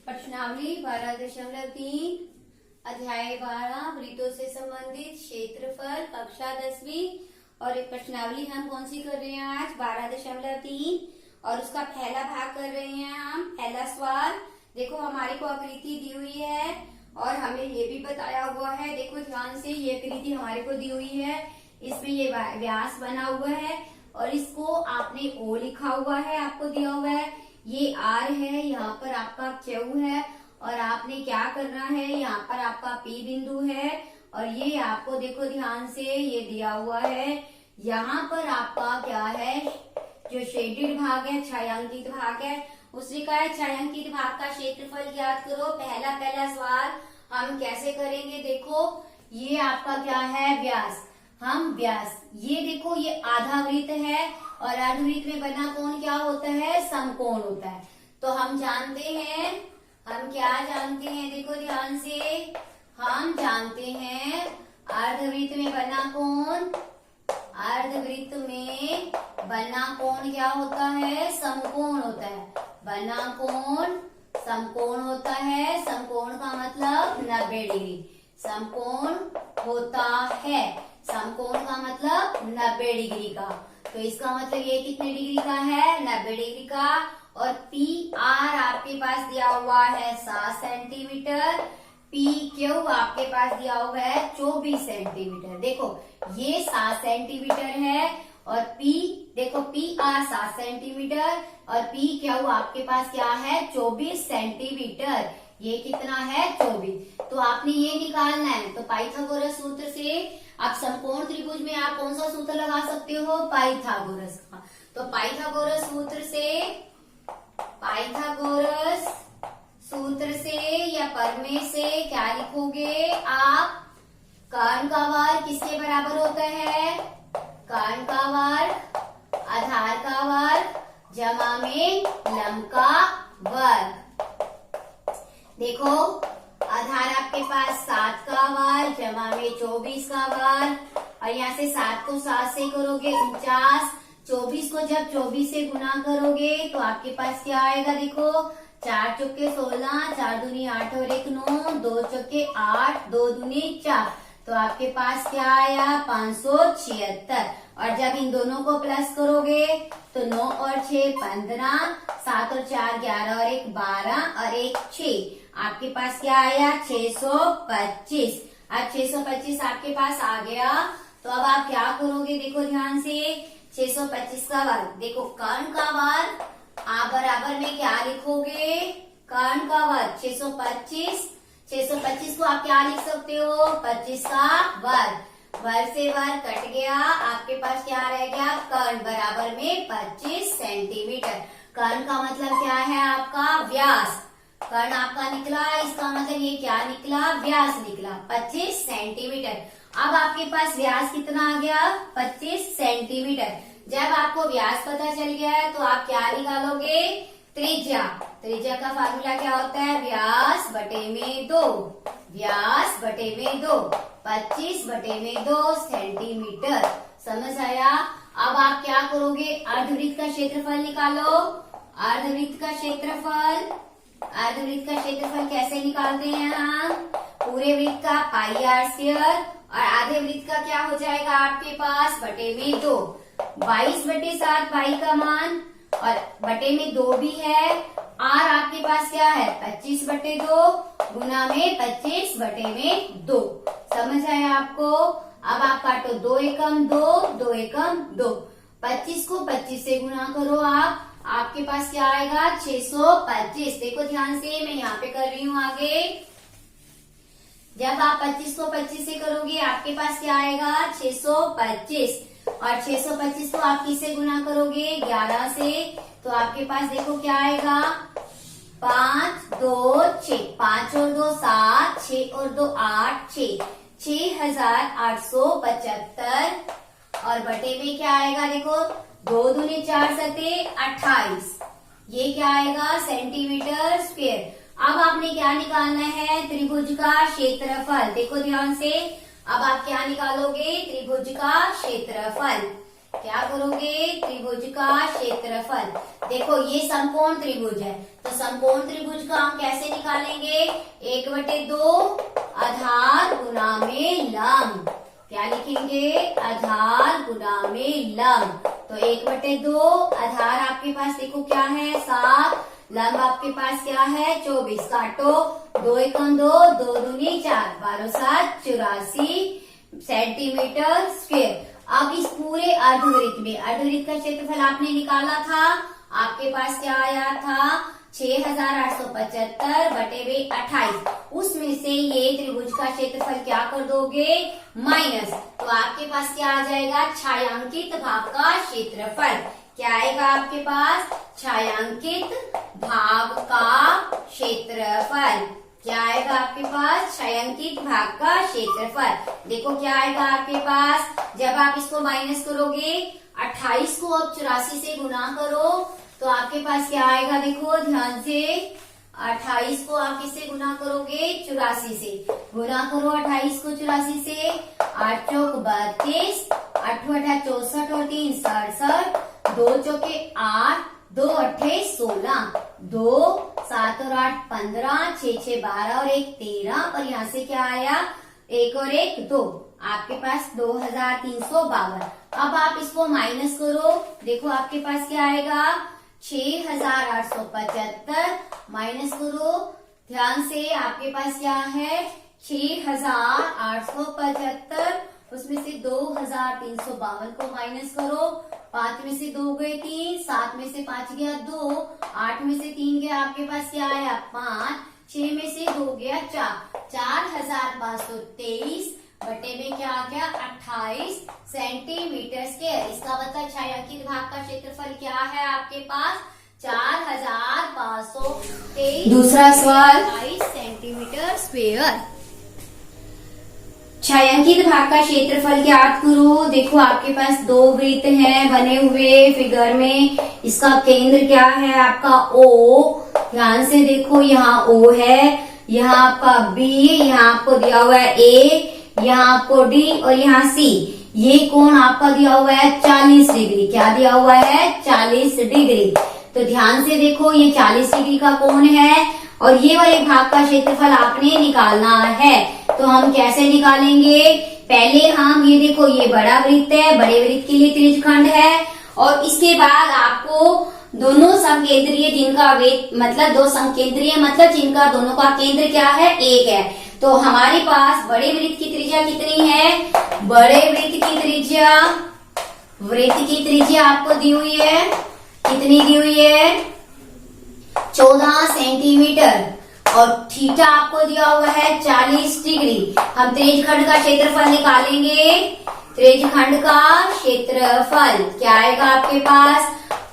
प्रश्नावली 12.3 अध्याय 12 वृत्तों से संबंधित क्षेत्रफल कक्षा 10वीं। और एक प्रश्नावली हम कौन सी कर रहे हैं आज 12.3 और उसका पहला भाग कर रहे हैं हम। पहला सवाल देखो, हमारी को आकृति दी हुई है और हमें ये भी बताया हुआ है, देखो ध्यान से, ये आकृति हमारे को दी हुई है, इसमें ये व्यास बना हुआ है और इसको आपने ओ लिखा हुआ है, आपको दिया हुआ है, ये आर है, यहाँ पर आपका क्यू है और आपने क्या करना है, यहाँ पर आपका पी बिंदु है और ये आपको देखो ध्यान से ये दिया हुआ है। यहाँ पर आपका क्या है, जो शेडेड भाग है, छायांकित भाग है, उसने कहा है छायांकित भाग का क्षेत्रफल ज्ञात करो। पहला सवाल हम कैसे करेंगे, देखो ये आपका क्या है व्यास, हम व्यास, ये देखो ये आधा वृत्त है और अर्धवृत्त में बना कोण क्या होता है, समकोण होता है। तो हम जानते हैं, हम क्या जानते हैं, देखो ध्यान से, हम जानते हैं अर्धवृत्त में बना कोण, अर्धवृत्त में बना कोण क्या होता है, समकोण होता है। बना कोण समकोण होता है, समकोण का मतलब 90 डिग्री, समकोण होता है, समकोण का मतलब 90 डिग्री का। तो इसका मतलब ये कितने डिग्री का है, 90 डिग्री का। और पी आर आपके पास दिया हुआ है 7 सेंटीमीटर, पी क्यू आपके पास दिया हुआ है 24 सेंटीमीटर। देखो ये 7 सेंटीमीटर है और पी देखो पी आर 7 सेंटीमीटर और पी क्यू आपके पास क्या है 24 सेंटीमीटर। ये कितना है 24। तो आपने ये निकालना है। तो पाइथागोरस सूत्र से आप समकोण त्रिभुज में आप कौन सा सूत्र लगा सकते हो, पाइथागोरस का। तो पाइथागोरस सूत्र से या प्रमेय से क्या लिखोगे आप, कर्ण का वर्ग किसके बराबर होता है, कर्ण का वर्ग आधार का वर्ग जमा में लंब का वर्ग। देखो आधार आपके पास 7 का वर्ग जमा में 24 का वर्ग और यहाँ से 7 को 7 से करोगे 49, 24 को जब 24 से गुना करोगे तो आपके पास क्या आएगा, देखो 4 चौके 16, 4 दूनी 8 और 1 9, 2 चौके 8, 2 दूनी 4। तो आपके पास क्या आया 576। और जब इन दोनों को प्लस करोगे तो 9 और 6 15, 7 और 4 11 और 1 12 और 1 6, आपके पास क्या आया 625। अब 625 आपके पास आ गया। तो अब आप क्या करोगे, देखो ध्यान से, 625 का वर्ग, देखो कर्ण का वर्ग आप बराबर में क्या लिखोगे, कर्ण का वर्ग 625 को आप क्या लिख सकते हो, 25 का वर्ग, वर्ग से वर्ग कट गया, आपके पास क्या रह गया, कर्ण बराबर में 25 सेंटीमीटर। कर्ण का मतलब क्या है आपका व्यास, कर्ण आपका निकला, इसका मतलब ये क्या निकला, व्यास निकला 25 सेंटीमीटर। अब आपके पास व्यास कितना आ गया 25 सेंटीमीटर। जब आपको व्यास पता चल गया है तो आप क्या निकालोगे, त्रिज्या। त्रिज्या का फार्मूला क्या होता है, व्यास बटे में 2, व्यास बटे में 2, 25 बटे में 2 सेंटीमीटर। समझ आया। अब आप क्या करोगे, अर्धवृत्त का क्षेत्रफल निकालो। अर्धवृत्त का क्षेत्रफल, अर्धवृत्त का क्षेत्रफल कैसे निकालते हैं हम, पूरे वृत्त का पाई आर स्क्वायर और आधे वृत्त का क्या हो जाएगा आपके पास बटे में 2, 22 बटे 7 पाई का मान और बटे में 2 भी है। आर आपके पास क्या है 25 बटे 2 गुना में 25 बटे में 2। समझ आया आपको। अब आप काटो 2 एकम 2, 2 एकम 2, 25 को 25 से गुना करो आप, आपके पास क्या आएगा 625। देखो ध्यान से, मैं यहाँ पे कर रही हूँ आगे। जब आप 25 को 25 से करोगे आपके पास क्या आएगा 625 और 625 को आप किससे गुना करोगे 11 से, तो आपके पास देखो क्या आएगा 5 2 6, 5 और 2 7, 6 और 2 8, 6, 6875 और बटे में क्या आएगा, देखो 2 दूनी 4 सते 28, ये क्या आएगा सेंटीमीटर स्क्वायर। अब आपने क्या निकालना है, त्रिभुज का क्षेत्रफल। देखो ध्यान से, अब आप क्या निकालोगे, त्रिभुज का क्षेत्रफल। क्या करोगे, त्रिभुज का क्षेत्रफल। देखो ये समकोण त्रिभुज है, तो समकोण त्रिभुज का हम कैसे निकालेंगे, 1/2 आधार गुना में लंब। क्या लिखेंगे, आधार गुना में लंब। तो 1/2 आधार आपके पास देखो क्या है 7, लंब आपके पास क्या है 24। काटो, 2 एकम 2, 2 दूनी 4, 12 7 84 सेंटीमीटर स्क्वायर। अब इस पूरे अर्धवृत्त में, अर्धवृत्त का क्षेत्रफल आपने निकाला था, आपके पास क्या आया था 6875 बटे में 28। उसमें से ये त्रिभुज का क्षेत्रफल क्या कर दोगे, माइनस। तो आपके पास क्या आ जाएगा, छायांकित भाग का क्षेत्रफल। क्या आएगा आपके पास, छायांकित भाग का क्षेत्रफल। क्या आएगा आपके पास, छायांकित भाग का क्षेत्रफल। देखो क्या आएगा आपके पास, जब आप इसको माइनस करोगे, 28 को अब 84 से गुना करो, तो आपके पास क्या आएगा, देखो ध्यान से, 28 को आप किससे गुना करोगे, 84 से। गुना करो 28 को 84 से, 8 चौक 32, 8 8 64 और 3 67, 2 चौके 8, 2 अट्ठे 16, 2 7 और 8 15, 6 6 12 और 1 13, और यहाँ से क्या आया 1 और 1 2, आपके पास 2352। अब आप इसको माइनस करो, देखो आपके पास क्या आएगा 6875 माइनस करो, ध्यान से आपके पास क्या है 6875, उसमें से 2352 को माइनस करो, 5 में से 2 गए 3, 7 में से 5 गया 2, 8 में से 3 गया, आपके पास क्या आया 5, 6 में से 2 गया 4, 4523 बटे में क्या आ गया 28 सेंटीमीटर स्क्वायर। इसका मतलब छायांकित भाग का क्षेत्रफल क्या है आपके पास 4523। दूसरा सवाल 28 सेंटीमीटर स्क्वायर। छायांकित भाग का क्षेत्रफल ज्ञात करो। देखो आपके पास 2 वृत्त हैं बने हुए फिगर में, इसका केंद्र क्या है आपका O। ध्यान से देखो यहाँ O है, यहाँ आपका B, यहाँ आपको दिया हुआ है A, यहाँ आपको D और यहाँ C। ये कोण आपका दिया हुआ है 40 डिग्री। क्या दिया हुआ है 40 डिग्री। तो ध्यान से देखो ये 40 डिग्री का कोण है और ये वाले भाग का क्षेत्रफल आपने निकालना है। तो हम कैसे निकालेंगे, पहले हम ये देखो ये बड़ा वृत्त है, बड़े वृत्त के लिए त्रिज्यखंड है, और इसके बाद आपको दोनों समकेंद्रीय जिनका मतलब दो समकेंद्रीय मतलब जिनका दोनों का केंद्र क्या है 1 है। तो हमारे पास बड़े वृत्त की त्रिज्या कितनी है, बड़े वृत्त की त्रिज्या आपको दी हुई है, कितनी दी हुई है 14 सेंटीमीटर, और थीटा आपको दिया हुआ है 40 डिग्री। हम त्रिज्यखंड का क्षेत्रफल निकालेंगे। त्रिज्यखंड का क्षेत्रफल क्या आएगा आपके पास,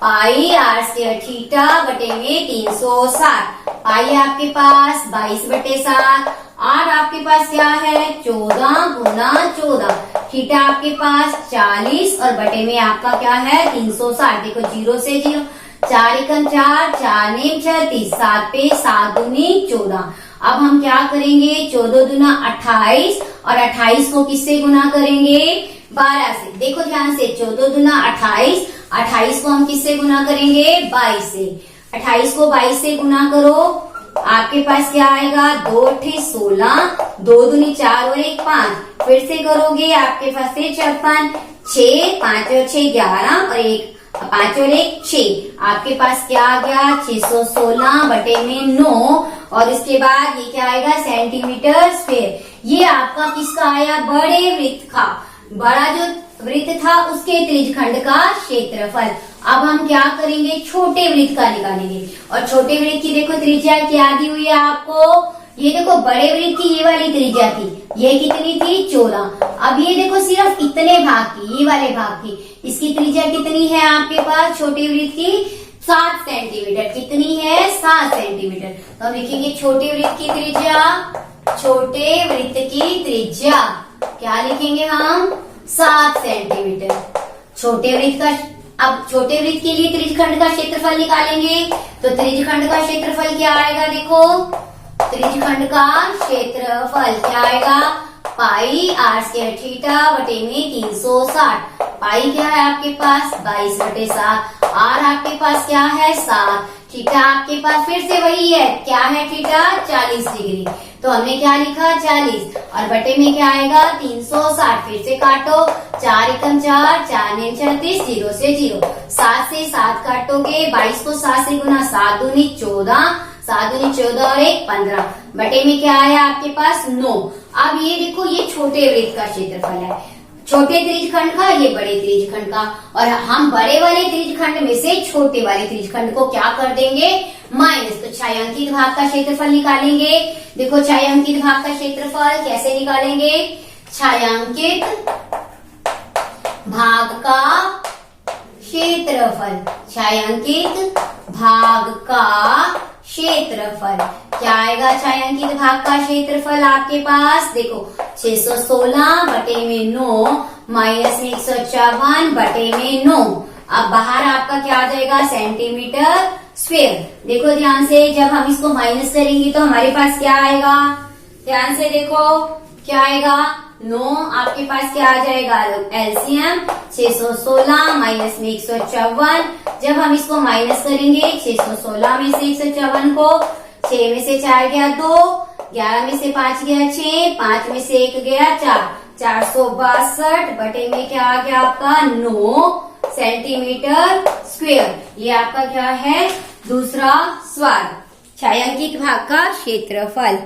पाई r स्क्वायर थीटा बटे में 360। पाई आपके पास 22/7, r आपके पास क्या है 14 गुना 14, थीटा आपके पास 40 और बटे में आपका क्या है 360। देखो 0 से 0, 4 एकम 4, 4 नेम 36, 7 पे 7 दूनी 14। अब हम क्या करेंगे 14 दूना 28 और 28 को किससे गुना करेंगे 12 से। देखो ध्यान से 14 दूना 28, 28 को हम किससे गुना करेंगे 22 से। 28 को 22 से गुना करो, आपके पास क्या आएगा 2 8 16, 2 दूनी 4 और 1 5। फिर से करोगे आपके पास 56, 6 5 और 6 11 और 1 5 और 1 6। आपके पास क्या आ गया 616 बटे में 9, और इसके बाद ये क्या आएगा सेंटीमीटर स्क्वायर। ये आपका किसका आया बड़े वृत्त का, बड़ा जो वृत्त था उसके त्रिज्यखंड का क्षेत्रफल। अब हम क्या करेंगे छोटे वृत्त का निकालेंगे, और छोटे वृत्त की देखो त्रिज्या क्या दी हुई है आपको, ये देखो बड़े वृत्त की ये वाली त्रिज्या थी, ये कितनी थी 14। अब ये देखो सिर्फ इतने भाग की, ये वाले भाग की, इसकी त्रिज्या कितनी है आपके पास छोटे वृत्त की 7 सेंटीमीटर। कितनी है 7 सेंटीमीटर। तो हम लिखेंगे छोटे वृत्त की त्रिज्या, छोटे वृत्त की त्रिज्या क्या लिखेंगे हम 7 सेंटीमीटर। छोटे वृत्त का, अब छोटे वृत्त के लिए त्रिज्यखंड का क्षेत्रफल निकालेंगे। तो त्रिज्यखंड का क्षेत्रफल क्या आएगा, देखो त्रिज्यखंड का क्षेत्रफल क्या आएगा पाई आर स्क्वायर थीटा बटे में 360। पाई क्या है आपके पास 22/7। आर आपके पास क्या है 7। थीटा आपके पास फिर से वही है, क्या है थीटा 40 डिग्री। तो हमने क्या लिखा 40 और बटे में क्या आएगा 360। फिर से काटो, 4 एकम 4, 4 9 36, 0 से 0। 7 से 7 काटोगे, 22 को 7 से गुना, 7 दूनी 14, 7 दूनी 14 और 1 15। बटे में क्या आया आपके पास 9। अब ये देखो, ये छोटे वृत्त का क्षेत्रफल है, छोटे त्रिज्यखंड का, ये बड़े त्रिज्यखंड का। और हम बड़े वाले त्रिज्यखंड में से छोटे वाले त्रिज्यखंड को क्या कर देंगे माइनस। तो छायांकित भाग का क्षेत्रफल निकालेंगे। देखो छायांकित भाग का क्षेत्रफल कैसे निकालेंगे। छायांकित भाग का क्षेत्रफल, छायांकित भाग का क्षेत्रफल क्या आएगा। छायांकित भाग का क्षेत्रफल आपके पास देखो 616 बटे में 9 माइनस में 154 बटे में 9। अब बाहर आपका क्या आ जाएगा सेंटीमीटर स्क्वायर। देखो ध्यान से, जब हम इसको माइनस करेंगे तो हमारे पास क्या आएगा, ध्यान से देखो क्या आएगा 9। आपके पास क्या आ जाएगा एलसीएम 616 माइनस में 154। जब हम इसको माइनस करेंगे 616 में से 154 को, 6 में से 4 गया 2, 11 में से 5 गया 6, 5 में से 1 गया 4, 462 बटे में क्या आ गया आपका 9 सेंटीमीटर स्क्वायर। ये आपका क्या है दूसरा सवाल, छायांकित भाग का क्षेत्रफल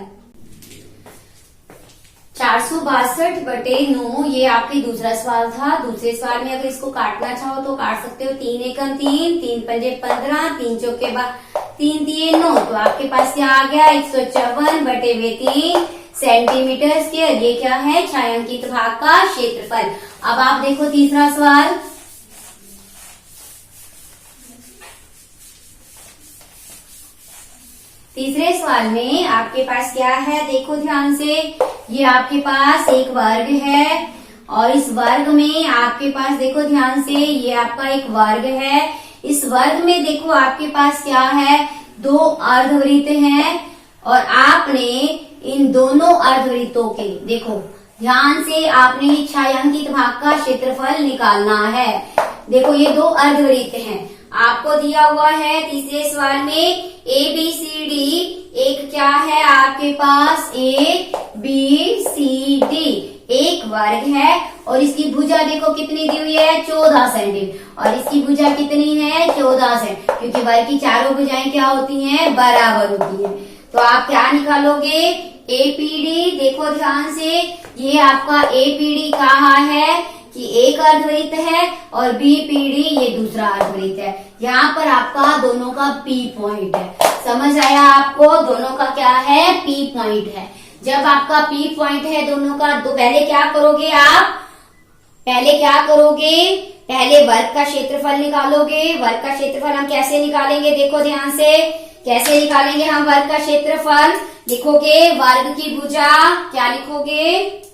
462 बटे 9। ये आपके दूसरा सवाल था। दूसरे सवाल में अगर इसको काटना चाहो तो काट सकते हो। 3 एकम 3, 3 पंजे 15, 3 चौके 3 दिए 9। तो आपके पास क्या आ गया 154 बटे में 3 सेंटीमीटर स्क्वायर। ये क्या है छायांकित भाग का क्षेत्रफल। अब आप देखो तीसरा सवाल, तीसरे सवाल में आपके पास क्या है देखो ध्यान से। ये आपके पास एक वर्ग है और इस वर्ग में आपके पास देखो ध्यान से, ये आपका एक वर्ग है। इस वर्ग में देखो आपके पास क्या है 2 अर्धवृत्त हैं और आपने इन दोनों अर्धवृत्तों के देखो ध्यान से आपने छायांकित भाग का क्षेत्रफल निकालना है। देखो ये 2 अर्धवृत्त हैं, आपको दिया हुआ है तीसरे सवाल में ABCD। एक क्या है आपके पास ABCD एक वर्ग है और इसकी भुजा देखो कितनी दी हुई है 14 सेंटीमीटर और इसकी भुजा कितनी है 14 सेंटीमीटर, क्योंकि वर्ग की चारों भुजाएं क्या होती हैं बराबर होती हैं। तो आप क्या निकालोगे APD। देखो ध्यान से, ये आपका APD कहा है कि एक अर्धवृत्त है और BPD ये दूसरा अर्धवृत्त है। यहाँ पर आपका दोनों का P पॉइंट है। समझ आया आपको, दोनों का क्या है P पॉइंट है। जब आपका P पॉइंट है दोनों का, तो पहले क्या करोगे आप, पहले वर्ग का क्षेत्रफल निकालोगे। वर्ग का क्षेत्रफल हम कैसे निकालेंगे देखो ध्यान से, कैसे निकालेंगे हम वर्ग का क्षेत्रफल। लिखोगे वर्ग की भुजा, क्या लिखोगे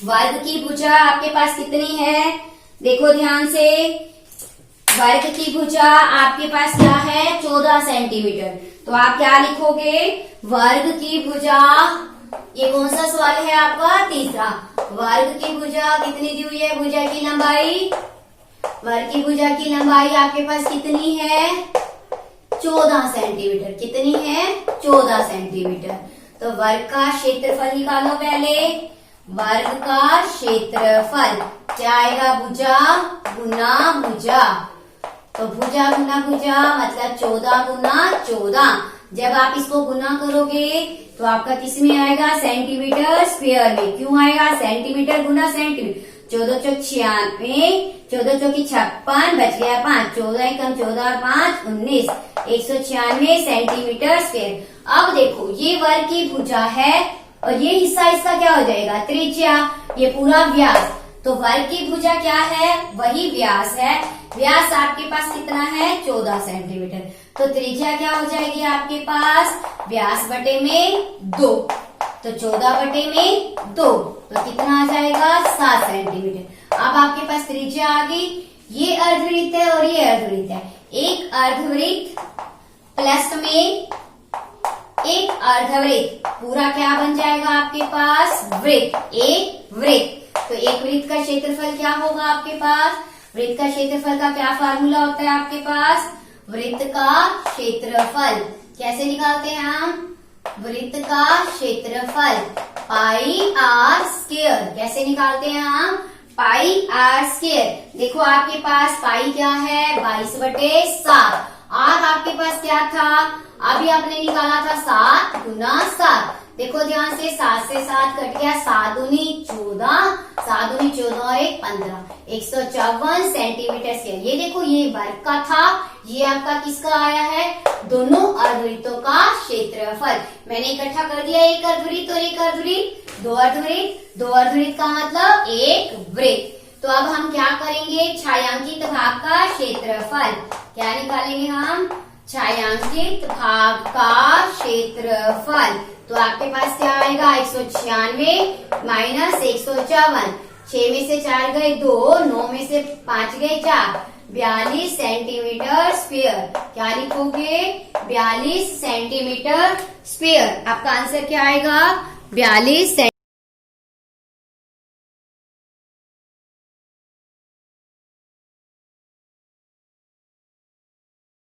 वर्ग की भुजा आपके पास कितनी है देखो ध्यान से, वर्ग की भुजा आपके पास क्या है 14 सेंटीमीटर। तो आप क्या लिखोगे वर्ग की भुजा, ये कौन सा सवाल है आपका तीसरा। वर्ग की भुजा कितनी दी हुई है, भुजा की लंबाई, वर्ग की भुजा की लंबाई आपके पास कितनी है 14 सेंटीमीटर। कितनी है 14 सेंटीमीटर। तो वर्ग का क्षेत्रफल निकालो पहले। वर्ग का क्षेत्रफल क्या आएगा भुजा गुना भुजा। तो भुजा गुना भुजा मतलब 14 गुना 14। जब आप इसको गुना करोगे तो आपका किस में आएगा सेंटीमीटर स्क्वायर में। क्यों आएगा सेंटीमीटर गुना सेंटीमीटर। 14 चौक 96, 14 चौकी 56, बच गया 5, 14 एकम 14 और 5 19, 196 सेंटीमीटर स्क्वायर। अब देखो ये वर्ग की भुजा है और ये हिस्सा इसका क्या हो जाएगा त्रिज्या, ये पूरा व्यास। तो वर्ग की भुजा क्या है वही व्यास है। व्यास आपके पास कितना है 14 सेंटीमीटर। तो त्रिज्या क्या हो जाएगी आपके पास व्यास बटे में 2। तो 14 बटे में 2 तो कितना आ जाएगा 7 सेंटीमीटर। अब आपके पास त्रिज्या आ गई। ये अर्धवृत्त है और ये अर्धवृत्त है। एक अर्धवृत्त प्लस में एक अर्धवृत्त, पूरा क्या बन जाएगा आपके पास, वृत्त, एक वृत्त। तो एक वृत्त का क्षेत्रफल क्या होगा आपके पास, वृत्त का क्षेत्रफल का क्या फार्मूला होता है आपके पास, वृत्त का क्षेत्रफल कैसे निकालते हैं हम, वृत्त का क्षेत्रफल पाई आर स्क्वायर, कैसे निकालते हैं हम, पाई आर स्क्वायर। देखो आपके पास पाई क्या है 22/7, आर आपके पास क्या था, अभी आपने निकाला था 7 गुना 7। देखो ध्यान से 7 से 7 कट गया, 7 दूनी 14, 7 दूनी 14 और 1 15, 154 सेंटीमीटर स्क्वायर। ये देखो ये वर्ग का था, ये आपका किसका आया है, दोनों अर्धवृत्तों का क्षेत्रफल। मैंने इकट्ठा कर दिया, एक अर्धवृत्त और एक अर्धवृत्त, दो अर्धवृत्त, दो अर्धवृत्त का मतलब एक वृत्त। तो अब हम क्या करेंगे, छायांकित भाग का क्षेत्रफल, क्या निकालेंगे हम, छायांकित भाग का क्षेत्रफल। तो आपके पास क्या आएगा, 196 माइनस 154, 6 में से 4 गए 2, 9 में से 5 गए 4, 42 सेंटीमीटर स्क्वायर। क्या लिखोगे, 42 सेंटीमीटर स्क्वायर। आपका आंसर क्या आएगा, 42